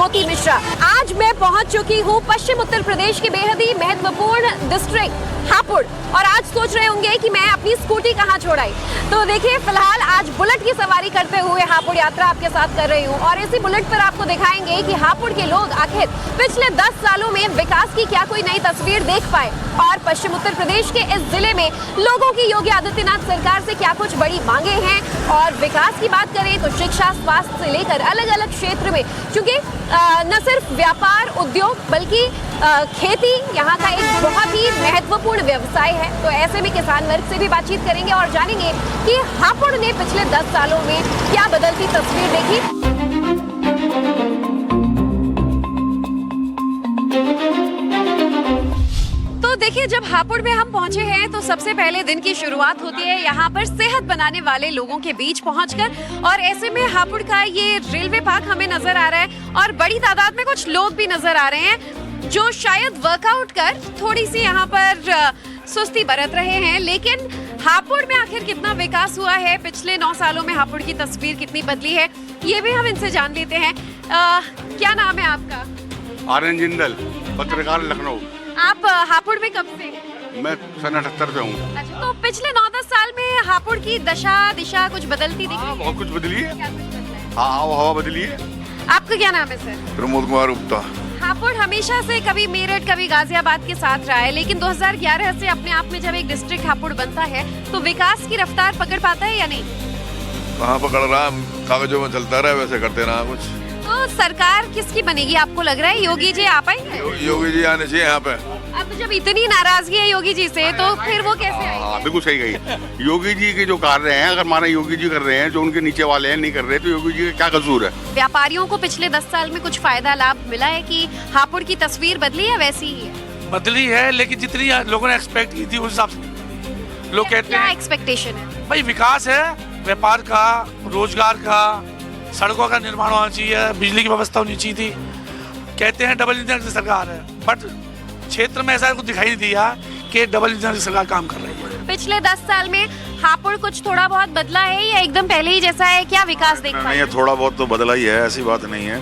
ज्योति मिश्रा। आज मैं पहुंच चुकी हूं पश्चिम उत्तर प्रदेश के बेहद ही महत्वपूर्ण डिस्ट्रिक्ट हापुड़, और आज सोच रहे होंगे कि मैं अपनी स्कूटी कहां छोड़ आई। तो देखिए, फिलहाल आज बुलेट की सवारी करते हुए हापुड़ यात्रा आपके साथ कर रही हूं, और इसी बुलेट पर आपको दिखाएंगे कि हापुड़ के लोग आखिर पिछले 10 सालों में विकास की क्या कोई नई तस्वीर देख पाए, और पश्चिम उत्तर प्रदेश के इस जिले में लोगों की योगी आदित्यनाथ सरकार से क्या कुछ बड़ी मांगे हैं। और विकास की बात करें तो शिक्षा, स्वास्थ्य से लेकर अलग अलग क्षेत्र में, क्योंकि न सिर्फ व्यापार उद्योग बल्कि खेती यहाँ का एक बहुत ही महत्वपूर्ण व्यवसाय है। तो ऐसे में किसान वर्ग से भी बातचीत करेंगे और जानेंगे कि हापुड़ ने पिछले 10 सालों में क्या बदलती तस्वीर देखी। तो देखिए, जब हापुड़ में हम पहुंचे हैं तो सबसे पहले दिन की शुरुआत होती है यहाँ पर सेहत बनाने वाले लोगों के बीच पहुंचकर, और ऐसे में हापुड़ का ये रेलवे पार्क हमें नजर आ रहा है, और बड़ी तादाद में कुछ लोग भी नजर आ रहे हैं जो शायद वर्कआउट कर थोड़ी सी यहाँ पर सुस्ती बरत रहे हैं। लेकिन हापुड़ में आखिर कितना विकास हुआ है, पिछले 9 सालों में हापुड़ की तस्वीर कितनी बदली है, ये भी हम इनसे जान लेते हैं। क्या नाम है आपका? आर्यन जिंदल, पत्रकार, लखनऊ। आप हापुड़ में कब से? मैं सन 78 से हूँ। अच्छा, तो पिछले 9-10 साल में हापुड़ की दशा दिशा कुछ बदलती दिख रही है? बहुत कुछ बदली है। क्या कुछ बदला है? हाँ, हवा बदली है। आपका क्या नाम है सर? प्रमोद कुमार गुप्ता। हापुड़ हमेशा से कभी मेरठ कभी गाजियाबाद के साथ रहा है, लेकिन 2011 से अपने आप में जब एक डिस्ट्रिक्ट हापुड़ बनता है तो विकास की रफ्तार पकड़ पाता है या नहीं? कहाँ पकड़ रहा, कागजों में चलता रहा, वैसे करते रहा कुछ। तो सरकार किसकी बनेगी आपको लग रहा है? योगी जी आ पाएंगे? योगी जी आने चाहिए यहाँ पे। अब जब इतनी नाराजगी है योगी जी से तो फिर वो कैसे आएंगे? हाँ, बिल्कुल सही कही। योगी जी के जो कार्य हैं, अगर माना योगी जी कर रहे हैं, जो उनके नीचे वाले हैं नहीं कर रहे, तो योगी जी का क्या कसूर है? व्यापारियों को पिछले 10 साल में कुछ फायदा लाभ मिला है कि हापुड़ की तस्वीर बदली है? वैसी ही है? बदली है, लेकिन जितनी लोगों ने एक्सपेक्ट की थी उस हिसाब से लोग कहते हैं। क्या एक्सपेक्टेशन है? भाई विकास है, व्यापार का, रोजगार का, सड़कों का निर्माण होना चाहिए, बिजली की व्यवस्था होनी चाहिए थी। कहते हैं डबल इंजन की सरकार है, बट क्षेत्र में ऐसा कुछ दिखाई नहीं दिया कि डबल इंजन की सरकार काम कर रही है। पिछले 10 साल में हापुड़ कुछ थोड़ा बहुत बदला है या एकदम पहले ही जैसा है? क्या विकास देख पाए? नहीं, थोड़ा बहुत तो बदला ही है, ऐसी बात नहीं है,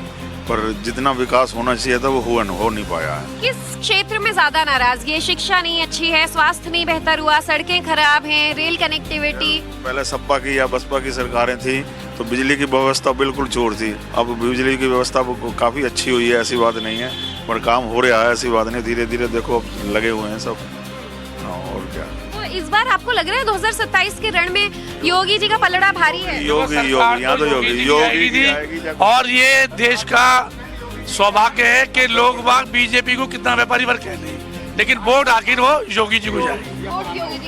पर जितना विकास होना चाहिए था वो हो नहीं पाया है। किस क्षेत्र में ज्यादा नाराजगी है? शिक्षा नहीं अच्छी है, स्वास्थ्य नहीं बेहतर हुआ, सड़कें खराब हैं, रेल कनेक्टिविटी? पहले सपा की या बसपा की सरकारें थी तो बिजली की व्यवस्था बिल्कुल चोर थी। अब बिजली की व्यवस्था काफी अच्छी हुई है, ऐसी बात नहीं है, पर काम हो रहा है, ऐसी बात नहीं। धीरे धीरे देखो लगे हुए हैं सब, और क्या। तो इस बार आपको लग रहा है 2027 के रण में योगी जी का पलड़ा भारी है? योगी यहाँ तो योगी जी, और ये देश का सौभाग्य है कि लोग बाग बीजेपी को कितना व्यापारी वर्ग कह रहे हैं, लेकिन वोट आखिर वो योगी जी को जाएगी।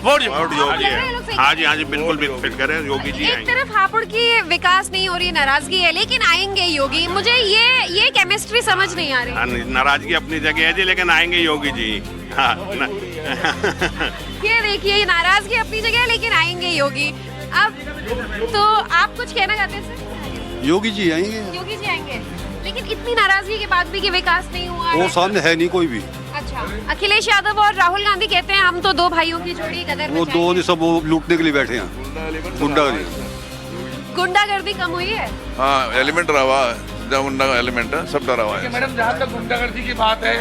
वोट योगी है। हाँ जी, बिल्कुल फिट करें, योगी जी एक तरफ हापुड़ की विकास नहीं हो रही, नाराजगी है, लेकिन आएंगे योगी। मुझे ये केमिस्ट्री समझ नहीं आ रही। नाराजगी अपनी जगह है जी, लेकिन आएंगे योगी जी। हाँ, ये देखिए, नाराजगी अपनी जगह है लेकिन आएंगे योगी। अब तो आप कुछ कहना चाहते हैं सर? योगी जी आएंगे। योगी जी आएंगे, लेकिन इतनी नाराजगी के बाद भी कि विकास नहीं हुआ है। वो सामने है नहीं कोई भी। अच्छा, अखिलेश यादव और राहुल गांधी कहते हैं हम तो 2 भाइयों की जोड़ी कदर वो बचाएंगे। 2 सब वो लूटने के लिए बैठे हैं, गुंडागर्दी कम हुई है? हाँ, एलिमेंट रहा, गुंडा का एलिमेंट है, सब डरा हुआ है। मैडम, जहाँ तक गुंडागर्दी की बात है,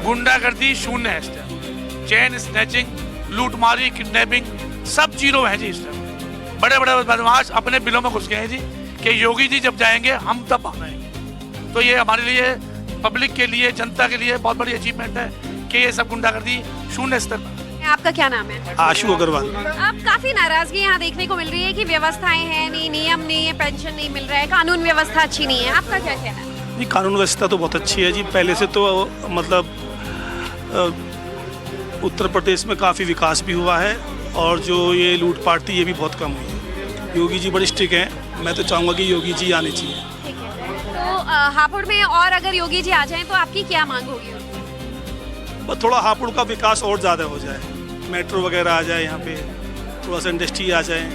गुंडागर्दी शून्य है इस टाइम। चेन स्नैचिंग, लूटमारी, किडनैपिंग सब जीरो है जी इस टाइम। बड़े बड़े बदमाश अपने बिलों में घुस गए हैं जी कि योगी जी जब जाएंगे हम तब आएंगे। तो ये हमारे लिए, पब्लिक के लिए, जनता के लिए बहुत बड़ी अचीवमेंट है कि ये सब गुंडागर्दी शून्य स्तर पर। आपका क्या नाम है? आशु अग्रवाल। अब काफी नाराजगी यहाँ देखने को मिल रही है कि व्यवस्थाएं हैं नहीं, नियम नहीं है, पेंशन नहीं मिल रहा है, कानून व्यवस्था अच्छी नहीं है। आपका क्या कहना है? जी, कानून व्यवस्था तो बहुत अच्छी है जी, पहले से तो मतलब उत्तर प्रदेश में काफ़ी विकास भी हुआ है, और जो ये लूटपाट थी ये भी बहुत कम हुई है। योगी जी बड़ी स्ट्रिक्ट हैं, मैं तो चाहूँगा कि योगी जी आने चाहिए। ठीक है, तो हापुड़ में और अगर योगी जी आ जाएं तो आपकी क्या मांग होगी? बस थोड़ा हापुड़ का विकास और ज़्यादा हो जाए, मेट्रो वगैरह आ जाए, यहाँ पे थोड़ा सा इंडस्ट्री आ जाए,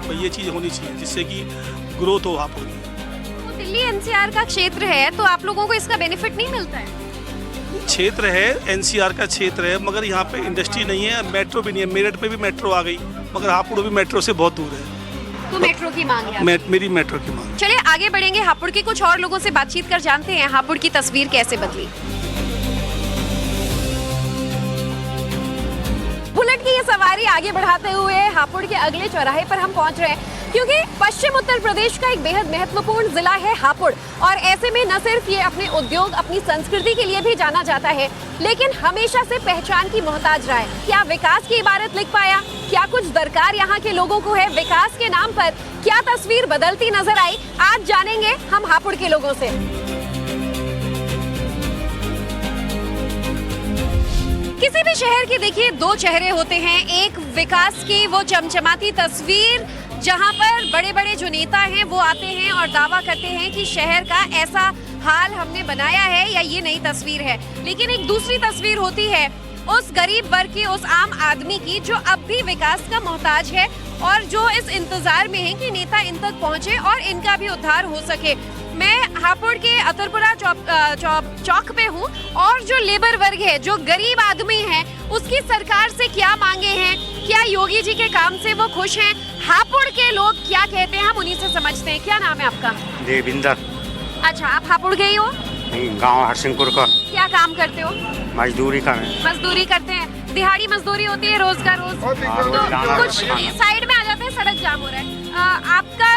तो ये चीज़ होनी चाहिए जिससे कि ग्रोथ हो हापुड़ की। तो दिल्ली एनसीआर का क्षेत्र है तो आप लोगों को इसका बेनिफिट नहीं मिलता है? क्षेत्र है, एनसीआर का क्षेत्र है, मगर यहाँ पे इंडस्ट्री नहीं है, मेट्रो भी नहीं है। मेरठ पे भी मेट्रो आ गई, मगर हापुड़ भी मेट्रो से बहुत दूर है। तो मेट्रो की मांग है मेरी मेट्रो की मांग। चलिए आगे बढ़ेंगे, हापुड़ के कुछ और लोगों से बातचीत कर जानते हैं हापुड़ की तस्वीर कैसे बदली। बुलेट की ये सवारी आगे बढ़ाते हुए हापुड़ के अगले चौराहे पर हम पहुंच रहे हैं, क्योंकि पश्चिम उत्तर प्रदेश का एक बेहद महत्वपूर्ण जिला है हापुड़। और ऐसे में न सिर्फ ये अपने उद्योग, अपनी संस्कृति के लिए भी जाना जाता है, लेकिन हमेशा से पहचान की मोहताज रहा है। क्या विकास की इबारत लिख पाया? क्या कुछ दरकार यहाँ के लोगों को है? विकास के नाम पर क्या तस्वीर बदलती नजर आई? आज जानेंगे हम हापुड़ के लोगों से। किसी भी शहर के देखिए दो चेहरे होते हैं, एक विकास की वो चमचमाती तस्वीर जहां पर बड़े बड़े जो नेता हैं वो आते हैं और दावा करते हैं कि शहर का ऐसा हाल हमने बनाया है या ये नई तस्वीर है। लेकिन एक दूसरी तस्वीर होती है उस गरीब वर्ग की, उस आम आदमी की जो अब भी विकास का मोहताज है और जो इस इंतजार में है कि नेता इन तक पहुंचे और इनका भी उद्धार हो सके। मैं हापुड़ के अतरपुरा चौक पे हूँ और जो लेबर वर्ग है, जो गरीब आदमी है, उसकी सरकार से क्या मांगे हैं, क्या योगी जी के काम से वो खुश हैं, हापुड़ के लोग क्या कहते हैं, हम उन्हीं से समझते हैं। क्या नाम है आपका? देविंदर। अच्छा, आप हापुड़ गए हो? गांव हरसिंहपुर का। क्या काम करते हो? मजदूरी कर रहे हैं। मजदूरी करते हैं, दिहाड़ी मजदूरी होती है, रोज का रोज। तो कुछ साइड में आ जाते हैं, सड़क जाम हो रहा है। आपका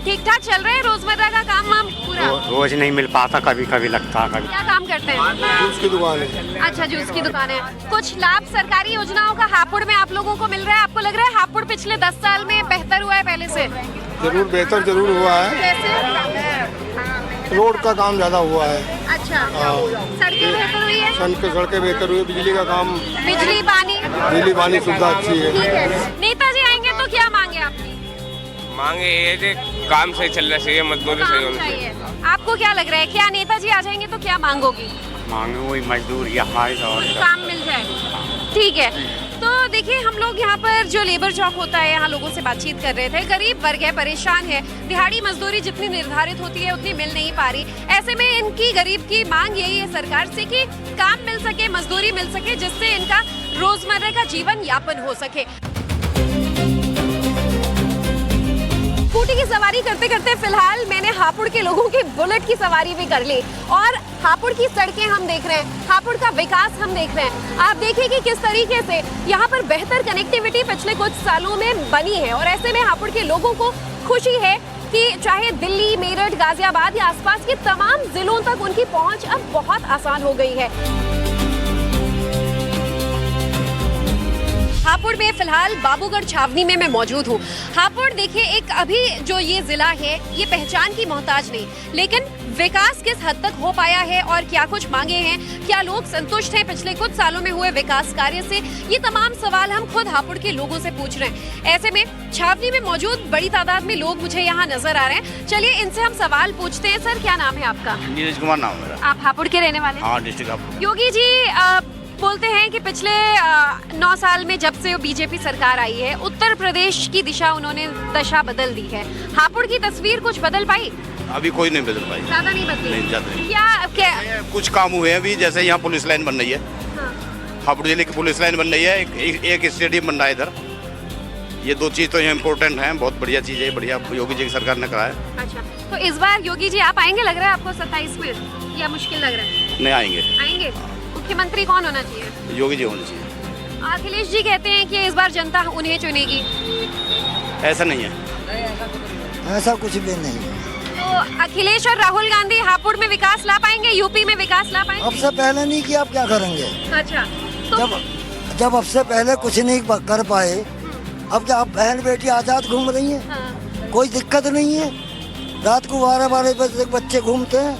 ठीक ठाक चल रहा है रोजमर्रा का काम वाम पूरा? रोज नहीं मिल पाता, कभी कभी लगता कभी। क्या काम करते हैं? जूस की दुकान है। अच्छा, जूस की दुकान है। कुछ लाभ सरकारी योजनाओं का हापुड़ में आप लोगों को मिल रहा है? आपको लग रहा है हापुड़ पिछले 10 साल में बेहतर हुआ है पहले से? जरूर बेहतर जरूर हुआ है। कैसे? रोड का काम ज्यादा हुआ है। अच्छा, सड़कें बेहतर हुई है? सड़कें बेहतर हुई, बिजली का काम, बिजली पानी सुविधा अच्छी है। ठीक है। नेताजी आएंगे तो क्या मांगे आपने? मांगे ये जे काम सही चल रहा चाहिए, मजदूरी सही होनी चाहिए। आपको क्या लग रहा है, क्या नेताजी आ जाएंगे तो क्या मांगोगी? मांगे वही मजदूरी हमारे और काम मिल जाए। ठीक है, तो देखिए हम लोग यहाँ पर जो लेबर चौक होता है, यहाँ लोगों से बातचीत कर रहे थे। गरीब वर्ग है, परेशान है, दिहाड़ी मजदूरी जितनी निर्धारित होती है उतनी मिल नहीं पा रही। ऐसे में इनकी गरीब की मांग यही है सरकार से कि काम मिल सके, मजदूरी मिल सके, जिससे इनका रोजमर्रा का जीवन यापन हो सके। स्कूटी की सवारी करते करते फिलहाल मैंने हापुड़ के लोगों की बुलेट की सवारी भी कर ली और हापुड़ की सड़कें हम देख रहे हैं, हापुड़ का विकास हम देख रहे हैं। आप देखिए कि किस तरीके से यहाँ पर बेहतर कनेक्टिविटी पिछले कुछ सालों में बनी है और ऐसे में हापुड़ के लोगों को खुशी है कि चाहे दिल्ली, मेरठ, गाजियाबाद या आसपास के तमाम जिलों तक उनकी पहुंच अब बहुत आसान हो गई है। हापुड़ में फिलहाल बाबूगढ़ छावनी में मैं मौजूद हूँ। हापुड़ देखिए एक अभी जो ये जिला है ये पहचान की मोहताज नहीं, लेकिन विकास किस हद तक हो पाया है और क्या कुछ मांगे हैं, क्या लोग संतुष्ट हैं पिछले कुछ सालों में हुए विकास कार्य से, ये तमाम सवाल हम खुद हापुड़ के लोगों से पूछ रहे हैं। ऐसे में छावनी में मौजूद बड़ी तादाद में लोग मुझे यहाँ नजर आ रहे हैं। चलिए इनसे हम सवाल पूछते हैं। सर, क्या नाम है आपका? नीरज कुमार नाम है मेरा। आप हापुड़ के रहने वाले? हाँ, डिस्ट्रिक्ट हापुड़। योगी जी बोलते हैं कि पिछले 9 साल में जब से बीजेपी सरकार आई है, उत्तर प्रदेश की दिशा उन्होंने दशा बदल दी है। हापुड़ की तस्वीर कुछ बदल पाई? अभी कोई नहीं बदल पाई। ज्यादा नहीं बदली? नहीं, ज्यादा नहीं। क्या कुछ काम हुए हैं अभी, जैसे यहाँ पुलिस लाइन बन रही है। हाँ। हापुड़ जिले की पुलिस लाइन बन रही है, एक स्टेडियम बन रहा है इधर। ये 2 चीज़ तो यहाँ इम्पोर्टेंट हैं, बहुत बढ़िया चीज़ है, बढ़िया योगी जी की सरकार ने करा है। अच्छा, तो इस बार योगी जी आप आएंगे लग रहा है आपको 27 में, या मुश्किल लग रहा है? नहीं आएंगे। आएंगे। मुख्यमंत्री कौन होना चाहिए? योगी जी होने चाहिए। अखिलेश जी कहते हैं कि इस बार जनता उन्हें चुनेगी। ऐसा नहीं है। ऐसा कुछ भी नहीं है। तो अखिलेश और राहुल गांधी हापुड़ में विकास ला पाएंगे, यूपी में विकास ला पाएंगे? अब से पहले नहीं किया, आप क्या करेंगे? अच्छा, तो जब अब से पहले कुछ नहीं कर पाए, अब क्या आप बहन बेटी आजाद घूम रही हैं? हाँ। कोई दिक्कत नहीं है। रात को 12-12 बजे बच्चे घूमते हैं,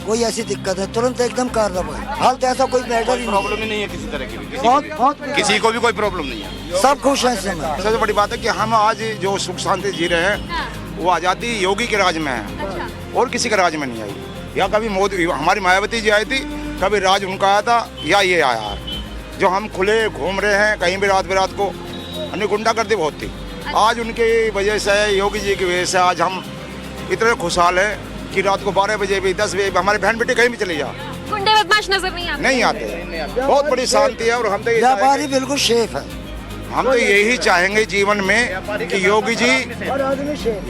कोई ऐसी दिक्कत है तुरंत एकदम कार्रवाई। हाल तो ऐसा कोई मैटर ही प्रॉब्लम ही नहीं है किसी तरह की भी। बहुत किसी को भी कोई प्रॉब्लम नहीं है, सब खुश हैं इस समय। सबसे बड़ी बात है कि हम आज जो सुख शांति जी रहे हैं, वो आज़ादी योगी के राज में है। अच्छा। और किसी के राज में नहीं आई। या कभी मोदी, हमारी मायावती जी आई थी, कभी राज उनका आया था या ये आया। जो हम खुले घूम रहे हैं कहीं भी रात को, हमने गुंडागर्दी बहुत थी। आज उनकी वजह से, योगी जी की वजह से आज हम इतने खुशहाल हैं कि रात को 12 बजे भी, 10 बजे, हमारे बहन बेटे कहीं भी चले जाओ, गुंडे बदमाश नजर नहीं आते? नहीं आते। बहुत बड़ी शांति है और हम तो व्यापारी बिल्कुल सेफ है। हम तो यही चाहेंगे जीवन में कि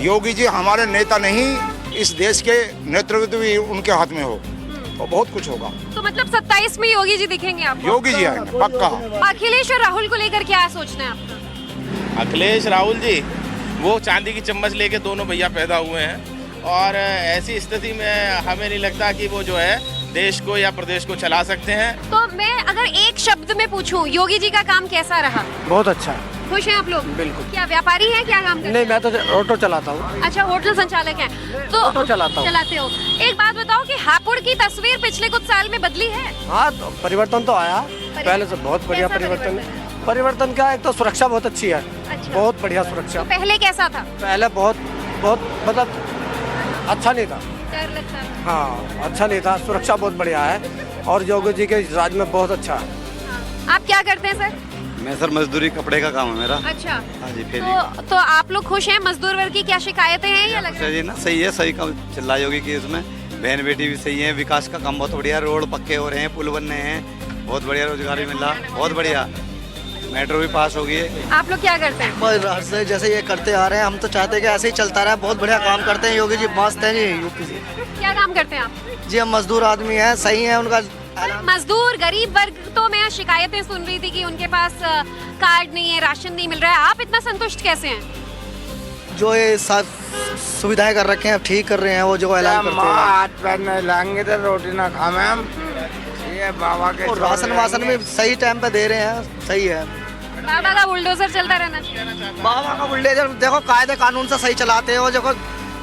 योगी जी हमारे नेता नहीं, इस देश के नेतृत्व भी उनके हाथ में हो तो बहुत कुछ होगा। तो मतलब 27 में योगी जी दिखेंगे आपको? योगी जी आएंगे पक्का। अखिलेश और राहुल को लेकर क्या सोचना है आपका? अखिलेश राहुल जी वो चांदी की चम्मच लेके दोनों भैया पैदा हुए हैं और ऐसी स्थिति में हमें नहीं लगता कि वो जो है देश को या प्रदेश को चला सकते हैं। तो मैं अगर एक शब्द में पूछूं, योगी जी का काम कैसा रहा? बहुत अच्छा है। खुश हैं आप लोग? बिल्कुल। क्या व्यापारी हैं, क्या काम करते हैं? नहीं, मैं तो ऑटो चलाता हूँ। अच्छा, होटल संचालक हैं तो ऑटो चलाता हूँ। चलाते हो। एक बात बताओ कि हापुड़ की तस्वीर पिछले कुछ साल में बदली है? हाँ, तो परिवर्तन तो आया, पहले से बहुत बढ़िया परिवर्तन है। परिवर्तन क्या, एक तो सुरक्षा बहुत अच्छी है। अच्छा। बहुत बढ़िया सुरक्षा। तो पहले कैसा था? पहले बहुत मतलब अच्छा नहीं था। डर लगता था। हाँ, अच्छा नहीं था। सुरक्षा बहुत बढ़िया है और योगी जी के राज में बहुत अच्छा है। हाँ। आप क्या करते हैं सर? मैं सर मजदूरी कपड़े का काम है मेरा। अच्छा। हाँ जी। फिर तो आप लोग खुश हैं? मजदूर वर्ग की क्या शिकायतें हैं या लग जी ना, सही है, सही काम चल रहा है योगी की उसमें। बहन बेटी भी सही है, विकास का काम बहुत बढ़िया, रोड पक्के हो रहे हैं, पुल बन रहे हैं, बहुत बढ़िया रोजगार भी मिल रहा, बहुत बढ़िया। मेट्रो भी पास हो गई है। आप लोग क्या करते हैं? से जैसे ये करते आ रहे हैं, हम तो चाहते हैं कि ऐसे ही चलता रहे। बहुत बढ़िया काम करते हैं योगी जी, मस्त है जी यूपी जी। क्या काम करते हैं आप? जी हम मजदूर आदमी हैं, सही है उनका। मजदूर गरीब वर्ग तो मैं शिकायतें सुन रही थी कि उनके पास कार्ड नहीं है, राशन नहीं मिल रहा है। आप इतना संतुष्ट कैसे हैं? जो ये सुविधाएं कर रखे हैं, ठीक कर रहे हैं, वो जो ऐलान करते हैं। हाथ पैर नहीं लाएंगे तो रोटी ना खाएं हम। ये बाबा के और राशन वासन भी सही टाइम पे दे रहे हैं, सही है। बाबा का बुलडोजर चलता रहना चाहिए। बाबा का बुलडोजर देखो कायदे कानून से सही चलाते हैं, वो जो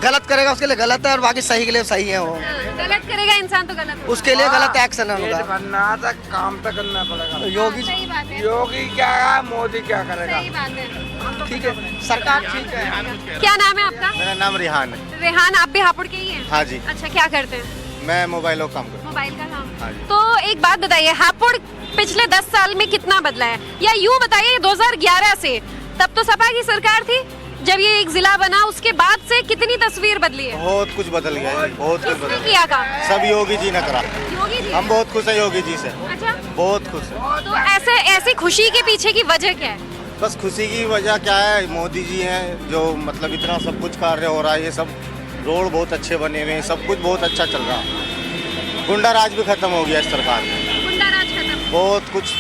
गलत करेगा उसके लिए गलत है और बाकी सही के लिए सही है। वो गलत करेगा इंसान तो गलत, उसके लिए गलत एक्शन है उनका। बनना था, काम तो करना पड़ेगा। योगी सही बात है। योगी क्या है, मोदी क्या करेगा? सही बात है। ठीक है, सरकार ठीक है। क्या नाम है आपका? मेरा नाम रिहान है। रेहान, आप भी हापुड़ के ही हैं? हाँ जी। अच्छा, क्या करते हैं? मैं मोबाइलों का काम करता मोबाइल का काम। हाँ जी। तो एक बात बताइए, हापुड़ पिछले 10 साल में कितना बदला है? या यूँ बताइए 2011 से, तब तो सपा की सरकार थी, जब ये एक जिला बना उसके बाद से कितनी तस्वीर बदली है? बहुत कुछ बदल गया है, बहुत कुछ किसने किया काम? सब योगी जी ने करा। योगी जी? हम बहुत खुश हैं योगी जी से, अच्छा। बहुत खुश है। तो ऐसे खुशी के पीछे की वजह क्या है? बस खुशी की वजह क्या है, मोदी जी हैं जो मतलब इतना सब कुछ कार्य हो रहा है, ये सब रोड बहुत अच्छे बने हुए हैं, सब कुछ बहुत अच्छा चल रहा है। गुंडा राज भी खत्म हो गया इस सरकार में। गुंडा राज खत्म? बहुत कुछ,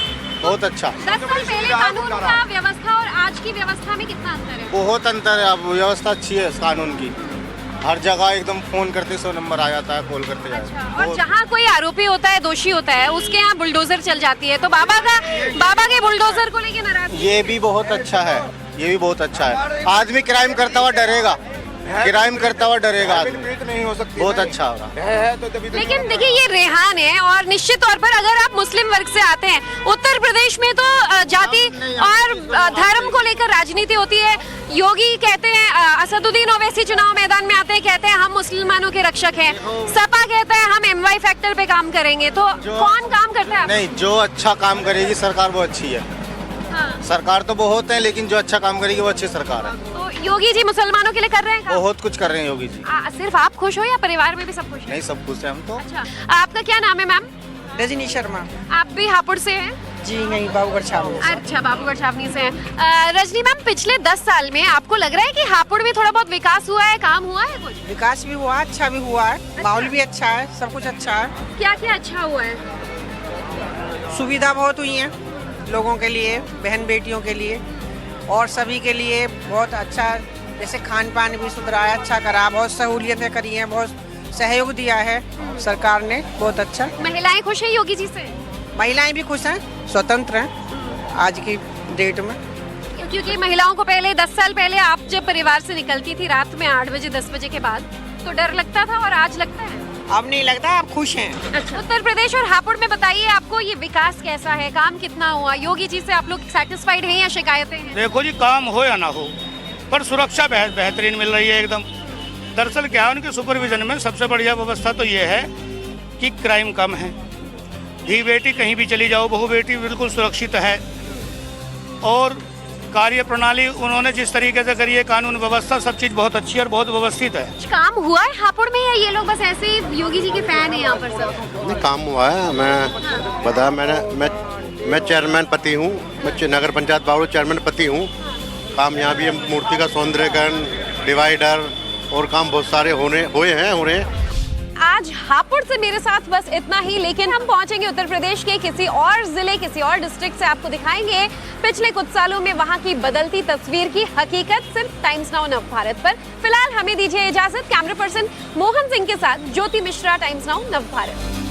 बहुत अच्छा। 10 साल पहले कानून का व्यवस्था और आज की व्यवस्था में कितना अंतर है? बहुत अंतर है। अब व्यवस्था अच्छी है इस कानून की, हर जगह एकदम फोन करते 100 नंबर आ जाता है, कॉल करते जाते हैं। अच्छा। और जहाँ कोई आरोपी होता है, दोषी होता है, उसके यहाँ बुलडोजर चल जाती है। तो बाबा के बुलडोजर को लेके नाराज? ये भी बहुत अच्छा है, ये भी बहुत अच्छा है। आदमी क्राइम करता हुआ डरेगा, क्राइम करता हुआ डरेगा, नहीं हो सकती। बहुत अच्छा होगा। लेकिन देखिए, ये रेहान है और निश्चित तौर पर अगर आप मुस्लिम वर्ग से आते हैं, उत्तर प्रदेश में तो जाति और धर्म को लेकर राजनीति होती है। योगी कहते हैं, असदुद्दीन ओवैसी चुनाव मैदान में आते हैं, कहते हैं हम मुसलमानों के रक्षक हैं। सपा कहता है हम MY फैक्टर पे काम करेंगे। तो कौन काम करता है? नहीं, जो अच्छा काम करेगी सरकार वो अच्छी है। हाँ। सरकार तो बहुत है, लेकिन जो अच्छा काम करेगी वो अच्छी सरकार है। तो योगी जी मुसलमानों के लिए कर रहे हैं काम? बहुत कुछ कर रहे हैं योगी जी। सिर्फ आप खुश हो या परिवार में भी सब खुश है? नहीं, सब खुश है हम तो। अच्छा, आपका क्या नाम है मैम? रजनी शर्मा। आप भी हापुड़ से हैं? जी नहीं, बाबूगढ़ छावनी। अच्छा, बाबूगढ़ छावनी से हैं। रजनी मैम, पिछले 10 साल में आपको लग रहा है कि हापुड़ में थोड़ा बहुत विकास हुआ है, काम हुआ है कुछ? विकास भी हुआ, अच्छा भी हुआ है, माहौल भी अच्छा है, सब कुछ अच्छा है। क्या क्या अच्छा हुआ है? सुविधा बहुत हुई है लोगों के लिए, बहन बेटियों के लिए और सभी के लिए बहुत अच्छा। जैसे खान पान भी सुधरा है, अच्छा करा, बहुत सहूलियतें करी हैं, बहुत सहयोग दिया है सरकार ने, बहुत अच्छा। महिलाएं खुश हैं योगी जी से? महिलाएं भी खुश हैं, स्वतंत्र हैं आज की डेट में। क्योंकि महिलाओं को पहले 10 साल पहले आप जब परिवार से निकलती थी रात में 8 बजे 10 बजे के बाद, तो डर लगता था और आज लगता है? अब नहीं लगता, आप खुश हैं। अच्छा, उत्तर प्रदेश और हापुड़ में बताइए, आपको ये विकास कैसा है, काम कितना हुआ? योगी जी से आप लोग सेटिस्फाइड हैं या शिकायतें हैं? देखो जी, काम हो या ना हो, पर सुरक्षा बेहतरीन मिल रही है एकदम। दरअसल क्या है, उनके सुपरविजन में सबसे बढ़िया व्यवस्था तो ये है कि क्राइम कम है, धी बेटी कहीं भी चली जाओ, बहू बेटी बिल्कुल सुरक्षित है। और कार्य प्रणाली उन्होंने जिस तरीके से करी है, कानून व्यवस्था, सब चीज़ बहुत अच्छी और बहुत व्यवस्थित है। कुछ काम हुआ है हापुड़ में या ये लोग बस ऐसे ही योगी जी के फैन हैं यहाँ पर सब? नहीं, काम हुआ है। मैं मैं चेयरमैन पति हूँ, मैं नगर पंचायत बावड़ू चेयरमैन पति हूँ। काम यहाँ भी मूर्ति का सौंदर्यकरण, डिवाइडर और काम बहुत सारे हो रहे हैं। आज हापुड़ से मेरे साथ बस इतना ही, लेकिन हम पहुंचेंगे उत्तर प्रदेश के किसी और जिले, किसी और डिस्ट्रिक्ट से आपको दिखाएंगे पिछले कुछ सालों में वहां की बदलती तस्वीर की हकीकत, सिर्फ टाइम्स नाउ नव भारत पर। फिलहाल हमें दीजिए इजाजत। कैमरा पर्सन मोहन सिंह के साथ ज्योति मिश्रा, टाइम्स नाउ नव भारत।